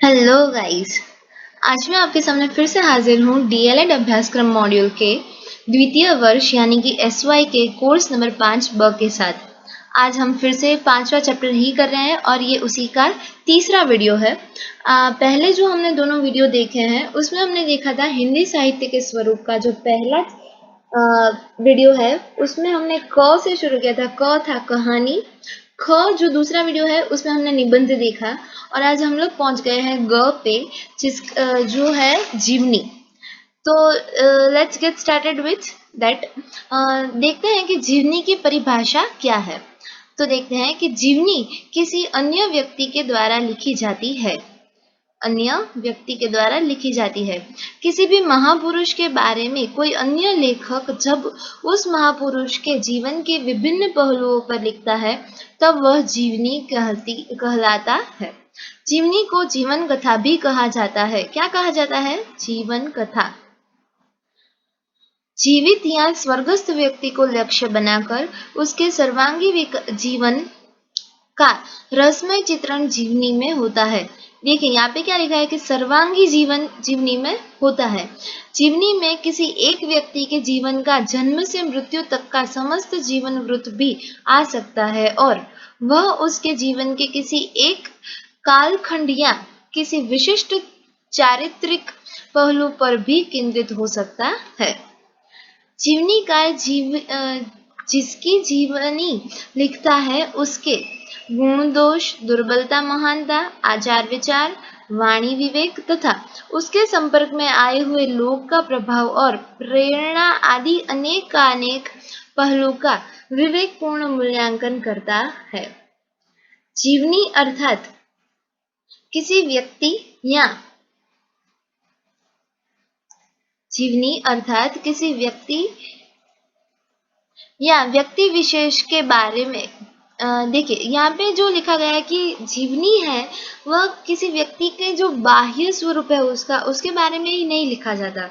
Hello guys. आज मैं आपके सामने फिर से हाजिर हूँ डीएलएड अभ्यासक्रम मॉड्यूल के द्वितीय वर्ष यानी कि एसवाई के कोर्स नंबर 5 ब के साथ। आज हम फिर से 5वां चैप्टर ही कर रहे हैं और ये उसी का तीसरा वीडियो है। पहले जो हमने दोनों वीडियो देखे हैं उसमें हमने देखा था हिंदी साहित्य के स्वरूप का जो पहला वीडियो है उसमें हमने क से शुरू किया था। क था कहानी। ख जो दूसरा वीडियो है उसमें हमने निबंध देखा और आज हम लोग पहुंच गए हैं ग पे जो है जीवनी। तो let's get started with that. देखते हैं कि जीवनी की परिभाषा क्या है। तो देखते हैं कि जीवनी किसी अन्य व्यक्ति के द्वारा लिखी जाती है। अन्य व्यक्ति के द्वारा लिखी जाती है। किसी भी महापुरुष के बारे में कोई अन्य लेखक जब उस महापुरुष के जीवन के विभिन्न पहलुओं पर लिखता है तब वह जीवनी कहलाता है। जीवनी को जीवन कथा भी कहा जाता है। क्या कहा जाता है? जीवन कथा। जीवित या स्वर्गस्थ व्यक्ति को लक्ष्य बनाकर उसके सर्वांगी जीवन का रसमय चित्रण जीवनी में होता है। देखिए यहाँ पे क्या लिखा है कि सर्वांगी जीवन जीवनी में होता है। जीवनी में किसी एक व्यक्ति के जीवन का जन्म से मृत्यु तक का समस्त जीवन वृत्त भी आ सकता है और वह उसके जीवन के किसी एक कालखंड या किसी विशिष्ट चारित्रिक पहलू पर भी केंद्रित हो सकता है। जीवनीकार जिसकी जीवनी लिखता है उसके गुण दोष, दुर्बलता महानता, आचार विचार, वाणी विवेक तथा उसके संपर्क में आए हुए लोग का प्रभाव और प्रेरणा आदि अनेक पहलू का विवेकपूर्ण मूल्यांकन करता है। जीवनी अर्थात किसी व्यक्ति या जीवनी अर्थात किसी व्यक्ति या व्यक्ति विशेष के बारे में देखिए यहाँ पे जो लिखा गया है कि जीवनी है वह किसी व्यक्ति के जो बाह्य स्वरूप है उसका उसके बारे में ही नहीं लिखा जाता,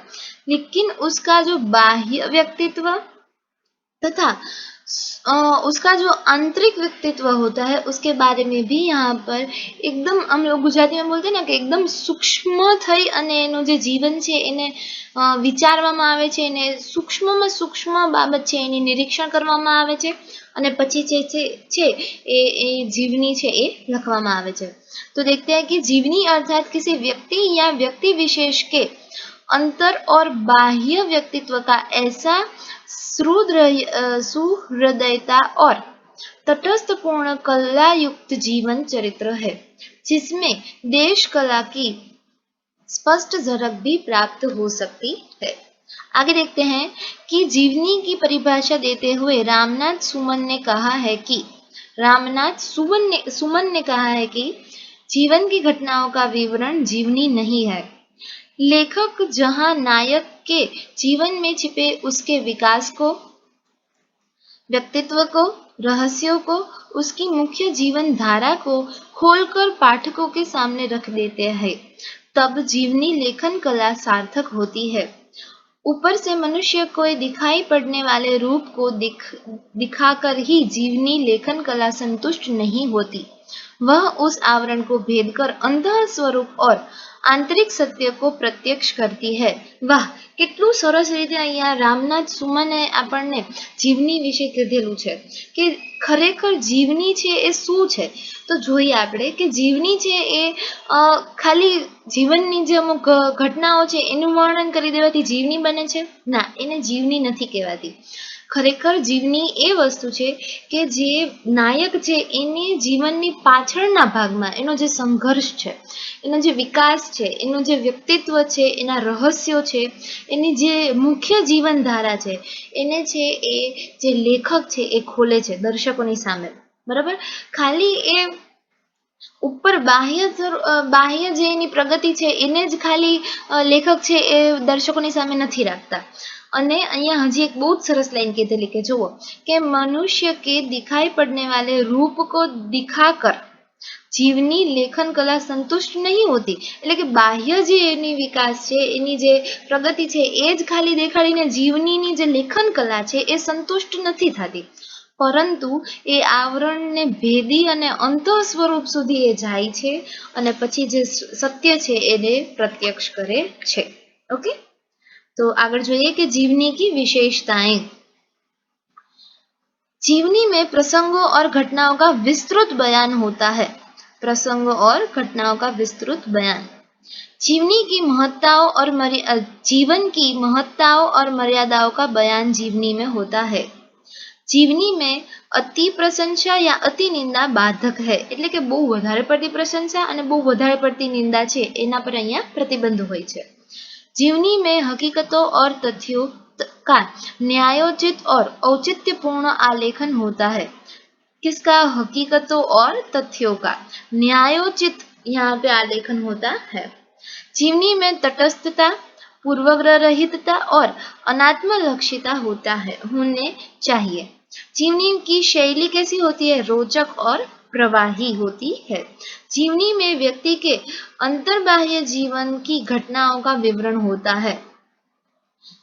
लेकिन उसका जो बाह्य व्यक्तित्व तथा उसका जो आंतरिक व्यक्तित्व होता है उसके बारे में भी यहाँ पर एकदम हम लोग गुजराती में बोलते हैं ना कि एकदम सूक्ष्म થઈ અને એનું જે જીવન છે એને વિચારવામાં આવે છે, એને સૂક્ષ્મમાં સૂક્ષ્મ બાબત છે એની નિરીક્ષણ કરવામાં આવે છે અને પછી છે એ જીવની છે એ લખવામાં આવે છે। तो देखते हैं कि जीवनी अर्थात किसी व्यक्ति या व्यक्ति विशेष के अंतर और बाह्य व्यक्तित्व का ऐसा सुहृदयता और तटस्थ पूर्ण कला युक्त जीवन चरित्र है जिसमें देश कला की स्पष्ट झलक भी प्राप्त हो सकती है। आगे देखते हैं कि जीवनी की परिभाषा देते हुए सुमन ने कहा है कि जीवन की घटनाओं का विवरण जीवनी नहीं है। लेखक जहां नायक के जीवन में छिपे उसके विकास को, व्यक्तित्व को, रहस्यों को, उसकी मुख्य जीवन धारा को खोलकर पाठकों के सामने रख देते हैं, तब जीवनी लेखन कला सार्थक होती है। ऊपर से मनुष्य को दिखाई पड़ने वाले रूप को दिखाकर ही जीवनी लेखन कला संतुष्ट नहीं होती, वह उस आवरण को भेद कर अंतः स्वरूप और आंतरिक सत्य को प्रत्यक्ष करती है। वाह, કેટલું સરસ રીતે અહીંયા રામનાથ સુમને આપણને જીવની વિશે કીધેલું છે કે ખરેખર જીવની છે એ શું છે। તો જોઈએ આપણે કે જીવની છે એ ખાલી જીવનની જે અમુક ઘટનાઓ છે એનું વર્ણન કરી દેવાથી જીવની બને છે? ના, એને જીવની નથી કહેવાતી। ખરેખર જીવની એ વસ્તુ છે કે જે નાયક છે એને જીવનની પાછળના ભાગમાં એનો જે સંઘર્ષ છે, એનો જે વિકાસ છે, એનું જે વ્યક્તિત્વ છે, એના રહસ્યો છે, એની જે મુખ્ય જીવનધારા છે એને છે એ જે લેખક છે એ ખોલે છે દર્શકોની સામે, બરાબર। ખાલી એ ઉપર બાહ્ય જે એની પ્રગતિ છે એને જ ખાલી લેખક છે એ દર્શકોની સામે નથી રાખતા। અને અહીંયા હજી એક बहुत સરસ લાઈન કીધેલી કે જુઓ કે मनुष्य के दिखाई पड़ने वाले रूप को दिखाकर जीवनी लेखन कला संतुष्ट नहीं होती। એટલે કે બાહ્ય જે એની વિકાસ છે, એની જે પ્રગતિ છે એ જ ખાલી દેખાડીને જીવનીની જે લેખન કલા છે એ સંતુષ્ટ નથી થતી, પરંતુ એ આવરણને ભેદી અને અંતઃ સ્વરૂપ સુધી એ જાય છે અને પછી જે સત્ય છે એને પ્રત્યક્ષ કરે છે. ઓકે, तो आगे જોઈએ कि जीवनी की विशेषताएं. जीवनी में प्रसंगों और घटनाओं का विस्तृत बयान होता है. प्रसंगों और घटनाओं का विस्तृत बयान. जीवन की महत्ताओं और मर्यादाओं का बयान जीवनी में होता है. जीवनी में अति प्रशंसा या अति निंदा बाधक है. એટલે કે બહુ વધારે પડતી પ્રશંસા અને બહુ વધારે પડતી નિંદા છે એના પર અહીંયા પ્રતિબંધ હોય છે. जीवनी में हकीकतों और तथ्यों का न्यायोचित और औचित्यपूर्ण आलेखन होता है. किसका? हकीकतों और तथ्यों का न्यायोचित यहाँ पे आलेखन होता है. जीवनी में तटस्थता, पूर्वग्रह रहितता और अनात्मलक्षिता होने चाहिए. जीवनी की शैली कैसी होती है? रोचक और प्रवाही होती है. जीवनी में व्यक्ति के अंतर्बाह्य जीवन की घटनाओं का विवरण होता है.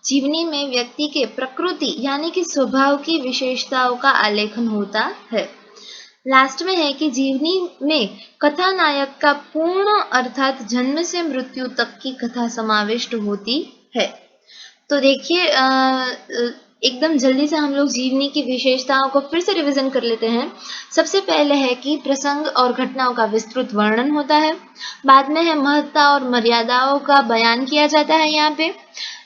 जीवनी में व्यक्ति के प्रकृति यानी कि स्वभाव की विशेषताओं का आलेखन होता है. लास्ट में है कि जीवनी में कथानायक का पूर्ण अर्थात जन्म से मृत्यु तक की कथा समाविष्ट होती है. तो देखिए एकदम जल्दी से हम लोग जीवनी की विशेषताओं को फिर से रिवीजन कर लेते हैं. सबसे पहले है कि प्रसंग और घटनाओं का विस्तृत वर्णन होता है. बाद में है महत्ता और मर्यादाओं का बयान किया जाता है यहाँ पे.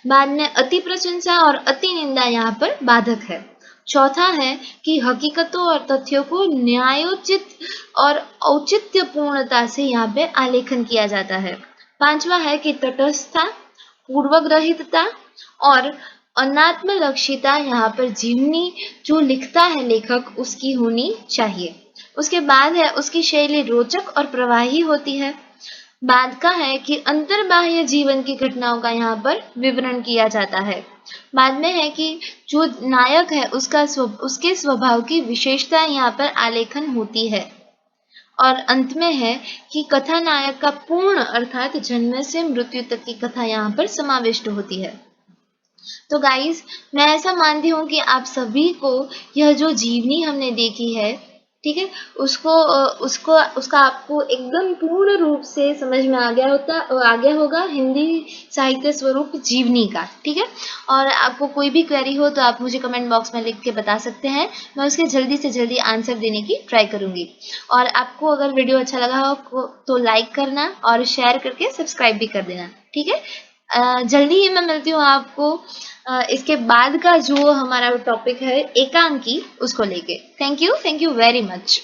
बाद में अति प्रशंसा और अति निंदा यहाँ पर बाधक है. चौथा है कि हकीकतों और तथ्यों को न्यायोचित और औचित्यपूर्णता से यहाँ पे आलेखन किया जाता है. पांचवा है कि तटस्थता, पूर्वग्रहितता और अनात्मलक्षिता यहाँ पर जीवनी जो लिखता है लेखक उसकी होनी चाहिए. उसके बाद है उसकी शैली रोचक और प्रवाही होती है. बाद का है कि अंतर्बाह्य जीवन की घटनाओं का यहाँ पर विवरण किया जाता है. बाद में है कि जो नायक है उसके स्वभाव की विशेषता यहाँ पर आलेखन होती है. और अंत में है कि कथानायक का पूर्ण अर्थात जन्म से मृत्यु तक की कथा यहाँ पर समाविष्ट होती है. तो गाइस मैं ऐसा मानती हूँ कि आप सभी को यह जो जीवनी हमने देखी है, ठीक है, उसका आपको एकदम पूर्ण रूप से समझ में आ गया होगा हिंदी साहित्य स्वरूप जीवनी का. ठीक है, और आपको कोई भी क्वेरी हो तो आप मुझे कमेंट बॉक्स में लिख के बता सकते हैं. मैं उसके जल्दी से जल्दी आंसर देने की ट्राई करूँगी. और आपको अगर वीडियो अच्छा लगा हो तो लाइक करना और शेयर करके सब्सक्राइब भी कर देना. ठीक है, जल्दी ही मैं मिलती हूँ आपको इसके बाद का जो हमारा टॉपिक है एकांकी उसको लेके. Thank you very much.